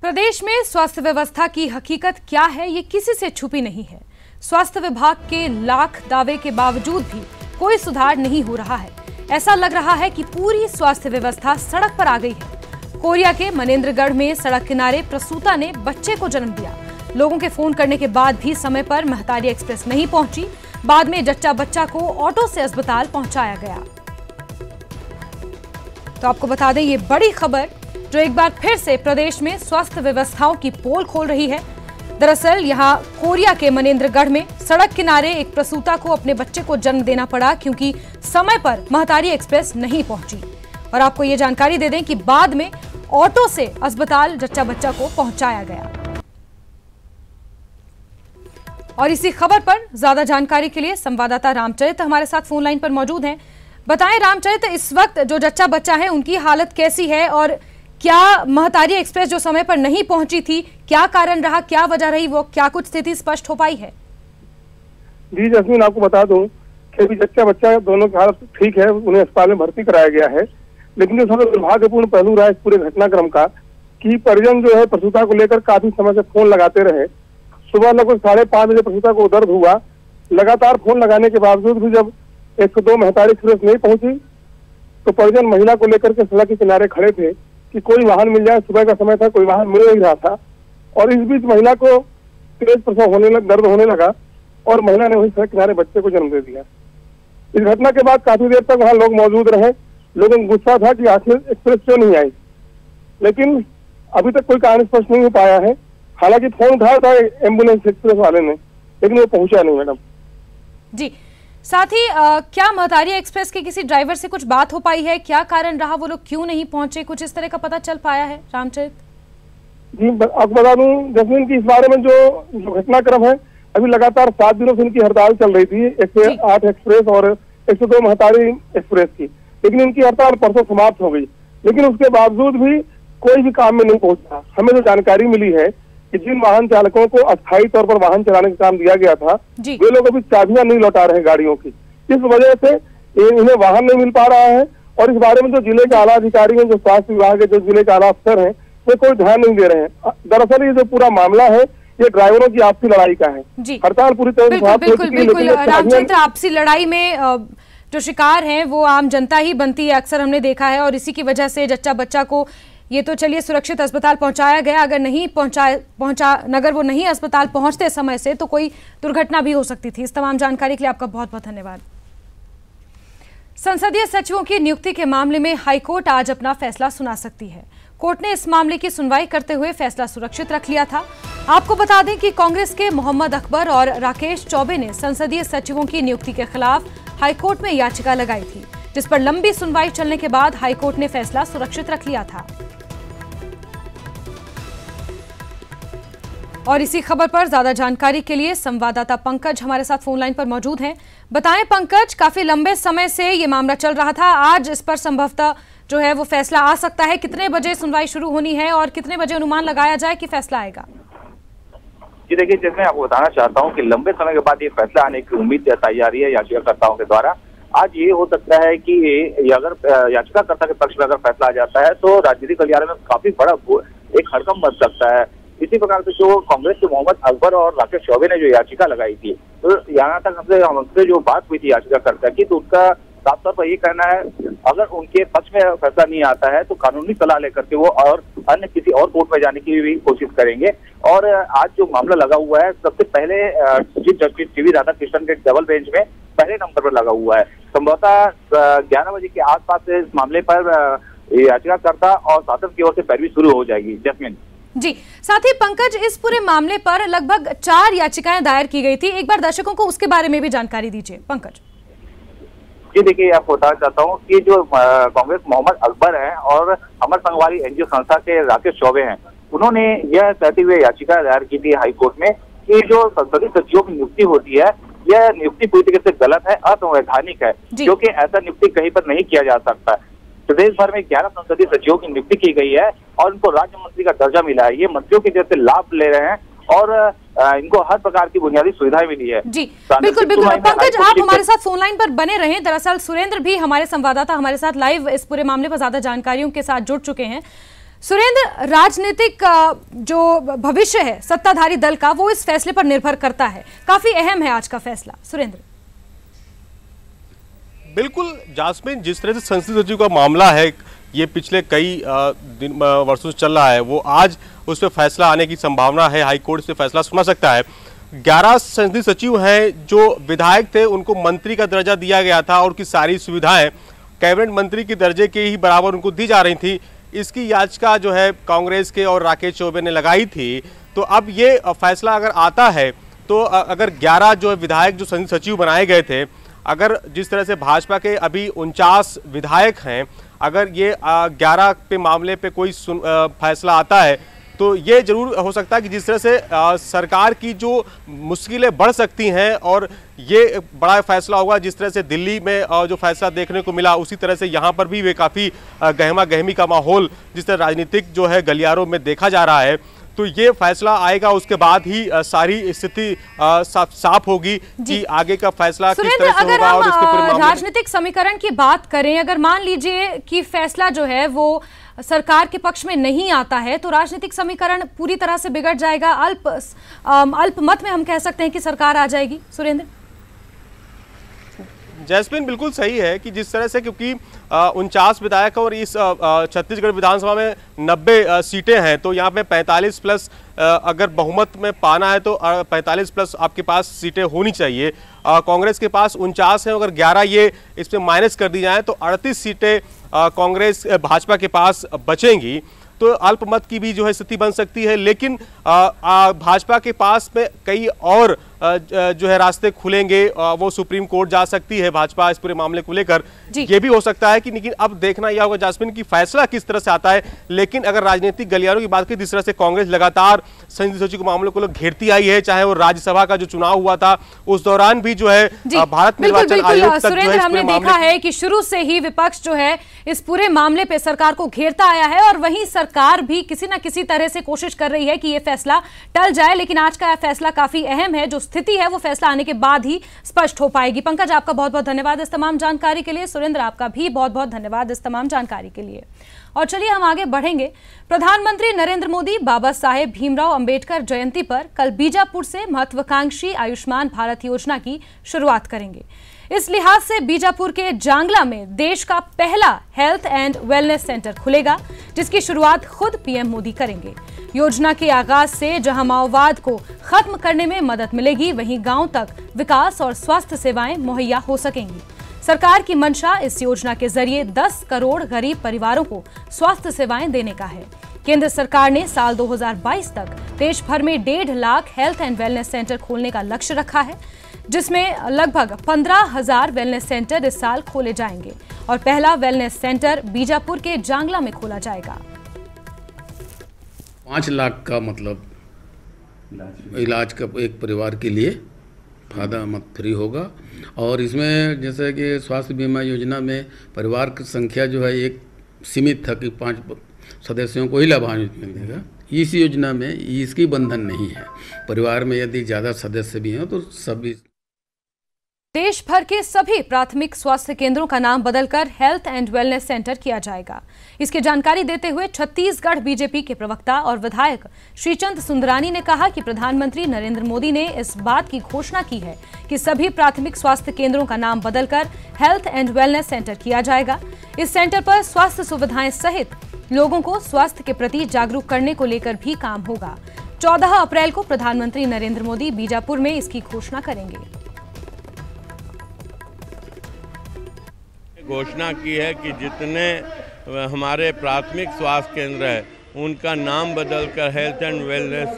प्रदेश में स्वास्थ्य व्यवस्था की हकीकत क्या है, ये किसी से छुपी नहीं है। स्वास्थ्य विभाग के लाख दावे के बावजूद भी कोई सुधार नहीं हो रहा है। ऐसा लग रहा है कि पूरी स्वास्थ्य व्यवस्था सड़क पर आ गई है। कोरिया के मनेंद्रगढ़ में सड़क किनारे प्रसूता ने बच्चे को जन्म दिया। लोगों के फोन करने के बाद भी समय पर महतारी एक्सप्रेस नहीं पहुंची। बाद में जच्चा बच्चा को ऑटो से अस्पताल पहुंचाया गया। तो आपको बता दें, ये बड़ी खबर जो एक बार फिर से प्रदेश में स्वास्थ्य व्यवस्थाओं की पोल खोल रही है। दरअसल यहां कोरिया के मनेंद्रगढ़ में सड़क किनारे एक प्रसूता को अपने बच्चे को जन्म देना पड़ा क्योंकि समय पर महतारी एक्सप्रेस नहीं पहुंची। और आपको ये जानकारी दे दें कि बाद में ऑटो से अस्पताल जच्चा बच्चा को पहुंचाया गया। और इसी खबर पर ज्यादा जानकारी के लिए संवाददाता रामचरित हमारे साथ फोन लाइन पर मौजूद हैं। बताएं रामचरित, इस वक्त जो जच्चा बच्चा है उनकी हालत कैसी है और क्या महतारी एक्सप्रेस जो समय पर नहीं पहुंची थी, क्या कारण रहा, क्या वजह रही, वो क्या कुछ स्थिति स्पष्ट हो पाई है? जी जस्मीन, आपको बता दूं कि अभी जच्चा बच्चा दोनों की हालत ठीक है, उन्हें अस्पताल में भर्ती कराया गया है। लेकिन जो सबसे दुर्भाग्यपूर्ण पहलू रहा इस पूरे घटनाक्रम का कि परिजन जो है प्रसूता को लेकर काफी समय से फोन लगाते रहे। सुबह लगभग 5:30 बजे प्रसूता को दर्द हुआ। लगातार फोन लगाने के बावजूद भी जब 102 महतारी एक्सप्रेस नहीं पहुंची तो परिजन महिला को लेकर के सड़क के किनारे खड़े थे कि कोई वाहन मिल जाए। सुबह का समय था, कोई वाहन मिल नहीं रहा था। और इस बीच महिला को तेज प्रसव दर्द होने लगा और महिला ने वही सड़क किनारे बच्चे को जन्म दे दिया। इस घटना के बाद काफी देर तक वहां लोग मौजूद रहे। लोगों को गुस्सा था कि आखिर एक्सप्रेस क्यों नहीं आई, लेकिन अभी तक कोई कारण स्पष्ट नहीं हो पाया है। हालांकि फोन उठाया था एम्बुलेंस एक्सप्रेस वाले ने, लेकिन वो पहुंचा नहीं। मैडम जी, साथ ही क्या महतारी एक्सप्रेस के किसी ड्राइवर से कुछ बात हो पाई है? क्या कारण रहा, वो लोग क्यों नहीं पहुंचे, कुछ इस तरह का पता चल पाया है रामचरित? जी आपको बता दूं जस्मीन की इस बारे में जो घटनाक्रम है, अभी लगातार 7 दिनों से इनकी हड़ताल चल रही थी, 108 एक्सप्रेस और 102 महतारी एक्सप्रेस की। लेकिन इनकी हड़ताल परसों समाप्त हो गई, लेकिन उसके बावजूद भी कोई भी काम में नहीं पहुंचा। हमें जो जानकारी मिली है कि जिन वाहन चालकों को अस्थायी तौर पर वाहन चलाने का काम दिया गया था, वे लोग अभी चाबियां नहीं लौटा रहे गाड़ियों की। इस वजह से इन्हें वाहन नहीं मिल पा रहा है। और इस बारे में जो जिले के आला अधिकारी हैं, जो स्वास्थ्य विभाग के जो जिले के आला अफसर हैं, वे कोई ध्यान नहीं दे रहे हैं। दरअसल ये जो पूरा मामला है, ये ड्राइवरों की आपसी लड़ाई का है। हड़ताल पूरी तरह से बिल्कुल रामचंद्र, आपसी लड़ाई में जो शिकार हैं वो आम जनता ही बनती है, अक्सर हमने देखा है। और इसी की वजह से जच्चा बच्चा को ये तो चलिए सुरक्षित अस्पताल पहुंचाया गया, अगर नहीं अगर वो नहीं अस्पताल पहुंचते समय से तो कोई दुर्घटना भी हो सकती थी। इस तमाम जानकारी के लिए आपका बहुत बहुत धन्यवाद। संसदीय सचिवों की नियुक्ति के मामले में हाईकोर्ट आज अपना फैसला सुना सकती है। कोर्ट ने इस मामले की सुनवाई करते हुए फैसला सुरक्षित रख लिया था। आपको बता दें कि कांग्रेस के मोहम्मद अकबर और राकेश चौबे ने संसदीय सचिवों की नियुक्ति के खिलाफ हाईकोर्ट में याचिका लगाई थी, जिस पर लंबी सुनवाई चलने के बाद हाईकोर्ट ने फैसला सुरक्षित रख लिया था। और इसी खबर पर ज्यादा जानकारी के लिए संवाददाता पंकज हमारे साथ फोन लाइन पर मौजूद हैं। बताएं पंकज, काफी लंबे समय से ये मामला चल रहा था, आज इस पर संभवतः जो है वो फैसला आ सकता है। कितने बजे सुनवाई शुरू होनी है और कितने बजे अनुमान लगाया जाए कि फैसला आएगा? जी देखिए, जैसे मैं आपको बताना चाहता हूँ कि लंबे समय के बाद ये फैसला आने की उम्मीद जताई जा रही है याचिकाकर्ताओं के द्वारा। आज ये हो सकता है कि अगर याचिकाकर्ता के पक्ष में अगर फैसला आ जाता है तो राजनीतिक गलियारे में काफी बड़ा एक हड़कंप बच सकता है। इसी प्रकार से जो कांग्रेस के मोहम्मद अकबर और राकेश चौबे ने जो याचिका लगाई थी, तो यहाँ तक हमसे जो बात हुई थी याचिकाकर्ता की, तो उनका साफ तौर पर ये कहना है अगर उनके पक्ष में फैसला नहीं आता है तो कानूनी सलाह लेकर के वो और अन्य किसी और कोर्ट में जाने की भी कोशिश करेंगे। और आज जो मामला लगा हुआ है, सबसे पहले चीफ जस्टिस टीवी राधाकृष्णन के डबल बेंच में पहले नंबर पर लगा हुआ है। संभवतः 11 बजे के आसपास इस मामले पर याचिकाकर्ता और शासन की ओर से पैरवी शुरू हो जाएगी। जस्मीन जी, साथ ही पंकज, इस पूरे मामले पर लगभग 4 याचिकाएं दायर की गई थी। एक बार दर्शकों को उसके बारे में भी जानकारी दीजिए पंकज। जी देखिए, आपको बताना चाहता हूँ कि जो कांग्रेस मोहम्मद अकबर हैं और अमर संगवारी एनजीओ संस्था के राकेश चौबे हैं, उन्होंने यह कहते हुए याचिका दायर की थी हाईकोर्ट में कि जो संसदीय सचिवों की नियुक्ति होती है, यह नियुक्ति पूरी तरीके से गलत है, असंवैधानिक है, क्योंकि ऐसा नियुक्ति कहीं पर नहीं किया जा सकता। प्रदेश भर में 11 संसदीय सचिवों की नियुक्ति की गई है और उनको राज्य मंत्री का दर्जा मिला है। ये मंत्रियों के जैसे लाभ ले रहे हैं और इनको हर प्रकार की बुनियादी सुविधाएं मिली है। जी बिल्कुल बिल्कुल पंकज, आप हमारे साथ फोन लाइन पर बने रहें। दरअसल सुरेंद्र भी हमारे संवाददाता हमारे साथ लाइव इस पूरे मामले पर ज्यादा जानकारियों के साथ जुड़ चुके हैं। सुरेंद्र, राजनीतिक जो भविष्य है सत्ताधारी दल का वो इस फैसले पर निर्भर करता है, काफी अहम है आज का फैसला। सुरेंद्र। बिल्कुल जास्मिन, जिस तरह से संसदीय सचिव का मामला है ये पिछले कई वर्षों से चल रहा है, वो आज उस पर फैसला आने की संभावना है। हाईकोर्ट इस पर फैसला सुना सकता है। 11 संसदीय सचिव हैं जो विधायक थे, उनको मंत्री का दर्जा दिया गया था और उनकी सारी सुविधाएं कैबिनेट मंत्री के दर्जे के ही बराबर उनको दी जा रही थी। इसकी याचिका जो है कांग्रेस के और राकेश चौबे ने लगाई थी। तो अब ये फैसला अगर आता है तो अगर 11 जो विधायक जो संसदीय सचिव बनाए गए थे, अगर जिस तरह से भाजपा के अभी 49 विधायक हैं, अगर ये 11 पे मामले पे कोई फैसला आता है तो ये जरूर हो सकता है कि जिस तरह से सरकार की जो मुश्किलें बढ़ सकती हैं और ये बड़ा फैसला होगा, जिस तरह से दिल्ली में जो फैसला देखने को मिला उसी तरह से यहाँ पर भी वे काफ़ी गहमा गहमी का माहौल जिस तरह राजनीतिक जो है गलियारों में देखा जा रहा है। तो ये फैसला आएगा, उसके बाद ही सारी स्थिति साफ होगी कि आगे का फैसला किस तरह से होगा। और इसके पूरे राजनीतिक समीकरण की बात करें, अगर मान लीजिए कि फैसला जो है वो सरकार के पक्ष में नहीं आता है तो राजनीतिक समीकरण पूरी तरह से बिगड़ जाएगा। अल्पमत में हम कह सकते हैं कि सरकार आ जाएगी। सुरेंद्र। जैस्मिन, बिल्कुल सही है कि जिस तरह से, क्योंकि 49 विधायक और इस छत्तीसगढ़ विधानसभा में 90 सीटें हैं, तो यहाँ पे 45 प्लस अगर बहुमत में पाना है तो 45 प्लस आपके पास सीटें होनी चाहिए। कांग्रेस के पास 49 हैं, अगर 11 ये इसमें माइनस कर दी जाए तो 38 सीटें कांग्रेस भाजपा के पास बचेंगी। तो अल्पमत की भी जो है स्थिति बन सकती है। लेकिन भाजपा के पास में कई और जो है रास्ते खुलेंगे, वो सुप्रीम कोर्ट जा सकती है भाजपा इस पूरे मामले को लेकर। ये भी हो सकता है कि, लेकिन अब देखना यह होगा जास्मिन की फैसला किस तरह से आता है। लेकिन अगर राजनीतिक गलियारों की बात करें, जिस तरह से कांग्रेस लगातार संसदीय सचिव के मामलों को घेरती आई है, चाहे वो राज्यसभा का जो चुनाव हुआ था उस दौरान भी जो है भारत निर्वाचन आयोग तक सुरेंद्र, हमने देखा है कि शुरू से ही विपक्ष जो है इस पूरे मामले पे सरकार को घेरता आया है और वहीं सरकार भी किसी न किसी तरह से कोशिश कर रही है कि ये फैसला टल जाए। लेकिन आज का फैसला काफी अहम है, जो स्थिति है वो फैसला आने के बाद ही स्पष्ट हो पाएगी। पंकज, आपका बहुत बहुत धन्यवाद इस तमाम जानकारी के लिए। सुरेंद्र, आपका भी बहुत बहुत धन्यवाद इस तमाम जानकारी के लिए। और चलिए हम आगे बढ़ेंगे। प्रधानमंत्री नरेंद्र मोदी बाबा साहेब भीमराव अंबेडकर जयंती पर कल बीजापुर से महत्वाकांक्षी आयुष्मान भारत योजना की शुरुआत करेंगे। इस लिहाज से बीजापुर के जांगला में देश का पहला हेल्थ एंड वेलनेस सेंटर खुलेगा, जिसकी शुरुआत खुद पीएम मोदी करेंगे। योजना के आगाज से जहां माओवाद को खत्म करने में मदद मिलेगी, वहीं गांव तक विकास और स्वास्थ्य सेवाएं मुहैया हो सकेंगी। सरकार की मंशा इस योजना के जरिए 10 करोड़ गरीब परिवारों को स्वास्थ्य सेवाएं देने का है। केंद्र सरकार ने साल 2022 तक देश भर में 1.5 lakh health and wellness centre खोलने का लक्ष्य रखा है, जिसमें लगभग 15,000 वेलनेस सेंटर इस साल खोले जाएंगे और पहला वेलनेस सेंटर बीजापुर के जांगला में खोला जाएगा। 5 लाख का मतलब इलाज का एक परिवार के लिए फायदा मत फ्री होगा। और इसमें जैसे कि स्वास्थ्य बीमा योजना में परिवार की संख्या जो है एक सीमित था कि 5 सदस्यों को ही लाभान्वित मिलेगा। इस योजना में इसकी बंधन नहीं है, परिवार में यदि ज़्यादा सदस्य भी हैं तो सभी। देश भर के सभी प्राथमिक स्वास्थ्य केंद्रों का नाम बदलकर हेल्थ एंड वेलनेस सेंटर किया जाएगा। इसकी जानकारी देते हुए छत्तीसगढ़ बीजेपी के प्रवक्ता और विधायक श्रीचंद सुंदरानी ने कहा कि प्रधानमंत्री नरेंद्र मोदी ने इस बात की घोषणा की है कि सभी प्राथमिक स्वास्थ्य केंद्रों का नाम बदलकर हेल्थ एंड वेलनेस सेंटर किया जाएगा। इस सेंटर पर स्वास्थ्य सुविधाएं सहित लोगों को स्वास्थ्य के प्रति जागरूक करने को लेकर भी काम होगा। 14 अप्रैल को प्रधानमंत्री नरेंद्र मोदी बीजापुर में इसकी घोषणा करेंगे। घोषणा की है कि जितने हमारे प्राथमिक स्वास्थ्य केंद्र है उनका नाम बदलकर हेल्थ एंड वेलनेस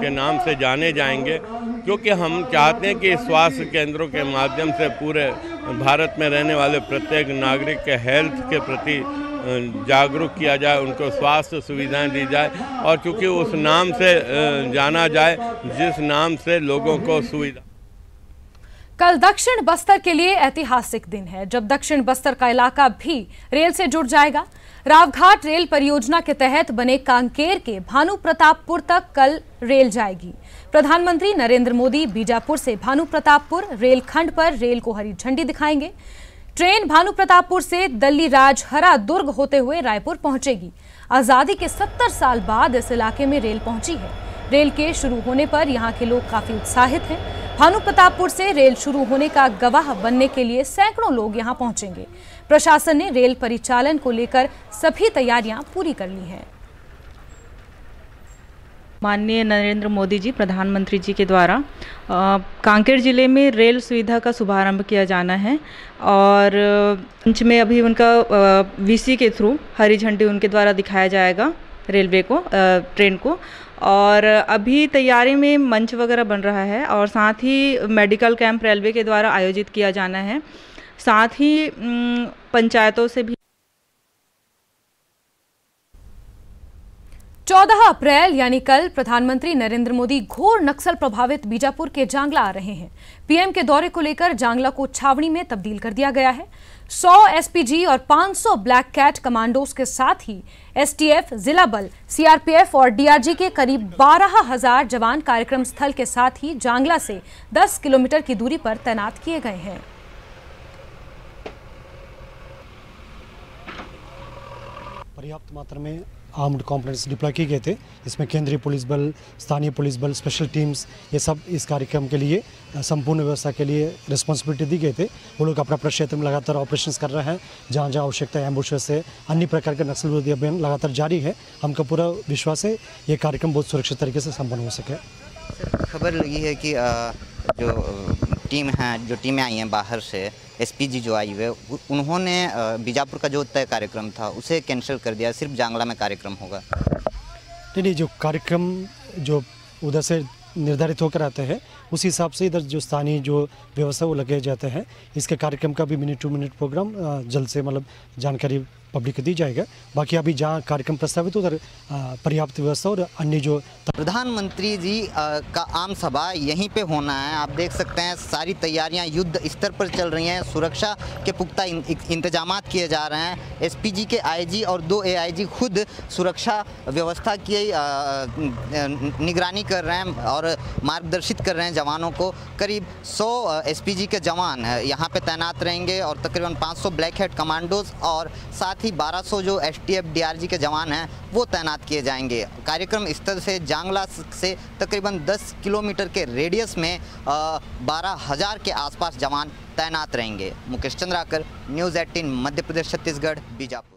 के नाम से जाने जाएंगे, क्योंकि हम चाहते हैं कि स्वास्थ्य केंद्रों के माध्यम से पूरे भारत में रहने वाले प्रत्येक नागरिक के हेल्थ के प्रति जागरूक किया जाए, उनको स्वास्थ्य सुविधाएं दी जाए और चूँकि उस नाम से जाना जाए जिस नाम से लोगों को सुविधा। कल दक्षिण बस्तर के लिए ऐतिहासिक दिन है, जब दक्षिण बस्तर का इलाका भी रेल से जुड़ जाएगा। रावघाट रेल परियोजना के तहत बने कांकेर के भानु प्रतापपुर तक कल रेल जाएगी। प्रधानमंत्री नरेंद्र मोदी बीजापुर से भानु प्रतापपुर रेलखंड पर रेल को हरी झंडी दिखाएंगे। ट्रेन भानु प्रतापपुर से दल्ली राजहरा दुर्ग होते हुए रायपुर पहुंचेगी। आज़ादी के 70 साल बाद इस इलाके में रेल पहुंची है। रेल के शुरू होने पर यहाँ के लोग काफी उत्साहित हैं। भानु प्रतापपुर से रेल शुरू होने का गवाह बनने के लिए सैकड़ों लोग यहाँ पहुंचेंगे। प्रशासन ने रेल परिचालन को लेकर सभी तैयारियां पूरी कर ली हैं। माननीय नरेंद्र मोदी जी प्रधानमंत्री जी के द्वारा कांकेर जिले में रेल सुविधा का शुभारंभ किया जाना है और मंच में अभी उनका वीसी के थ्रू हरी झंडी उनके द्वारा दिखाया जाएगा रेलवे को, ट्रेन को। और अभी तैयारी में मंच वगैरह बन रहा है और साथ ही मेडिकल कैंप रेलवे के द्वारा आयोजित किया जाना है। साथ ही पंचायतों से भी 14 अप्रैल यानी कल प्रधानमंत्री नरेंद्र मोदी घोर नक्सल प्रभावित बीजापुर के जांगला आ रहे हैं। पीएम के दौरे को लेकर जांगला को छावनी में तब्दील कर दिया गया है। 100 एसपीजी और 500 ब्लैक कैट कमांडोज के साथ ही एसटीएफ, जिला बल, सीआरपीएफ और डीआरजी के करीब 12,000 जवान कार्यक्रम स्थल के साथ ही जांगला से 10 किलोमीटर की दूरी पर तैनात किए गए हैं। पर्याप्त मात्रा में आर्म्ड कॉम्पोनेंट्स डिप्लॉय किए गए थे। इसमें केंद्रीय पुलिस बल, स्थानीय पुलिस बल, स्पेशल टीम्स, ये सब इस कार्यक्रम के लिए संपूर्ण व्यवस्था के लिए रिस्पॉन्सिबिलिटी दी गई थे। वो लोग अपना क्षेत्र में लगातार ऑपरेशंस कर रहे हैं। जहाँ जहाँ आवश्यकता है एम्बुशेस से अन्य प्रकार के नक्सल विरोधी अभियान लगातार जारी है। हमका पूरा विश्वास है ये कार्यक्रम बहुत सुरक्षित तरीके से संपन्न हो सके। खबर लगी है कि जो टीमें आई हैं बाहर से, एसपीजी जो आई हुई है, उन्होंने बीजापुर का जो तय कार्यक्रम था उसे कैंसिल कर दिया, सिर्फ जांगला में कार्यक्रम होगा। नहीं, जो कार्यक्रम जो उधर से निर्धारित होकर आते हैं उसी हिसाब से इधर जो स्थानीय जो व्यवस्था वो लगे जाते हैं। इसके कार्यक्रम का भी मिनट टू मिनट प्रोग्राम जल्द से जानकारी पब्लिक को दी जाएगा। बाकी अभी जहाँ कार्यक्रम प्रस्तावित उधर पर्याप्त व्यवस्था और अन्य जो प्रधानमंत्री जी का आम सभा यहीं पे होना है। आप देख सकते हैं सारी तैयारियां युद्ध स्तर पर चल रही हैं। सुरक्षा के पुख्ता इंतजाम किए जा रहे हैं। एसपीजी के आईजी और 2 एआईजी खुद सुरक्षा व्यवस्था की निगरानी कर रहे हैं और मार्गदर्शित कर रहे हैं जवानों को। करीब 100 एसपीजी के जवान यहाँ पे तैनात रहेंगे और तकरीबन 500 ब्लैक हैट कमांडोज और साथ ही 1200 जो एसटीएफ डीआरजी के जवान हैं वो तैनात किए जाएंगे। कार्यक्रम स्थल से जांगला से तकरीबन 10 किलोमीटर के रेडियस में 12,000 के आसपास जवान तैनात रहेंगे। मुकेश चंद्राकर, न्यूज़ 18 मध्य प्रदेश छत्तीसगढ़, बीजापुर।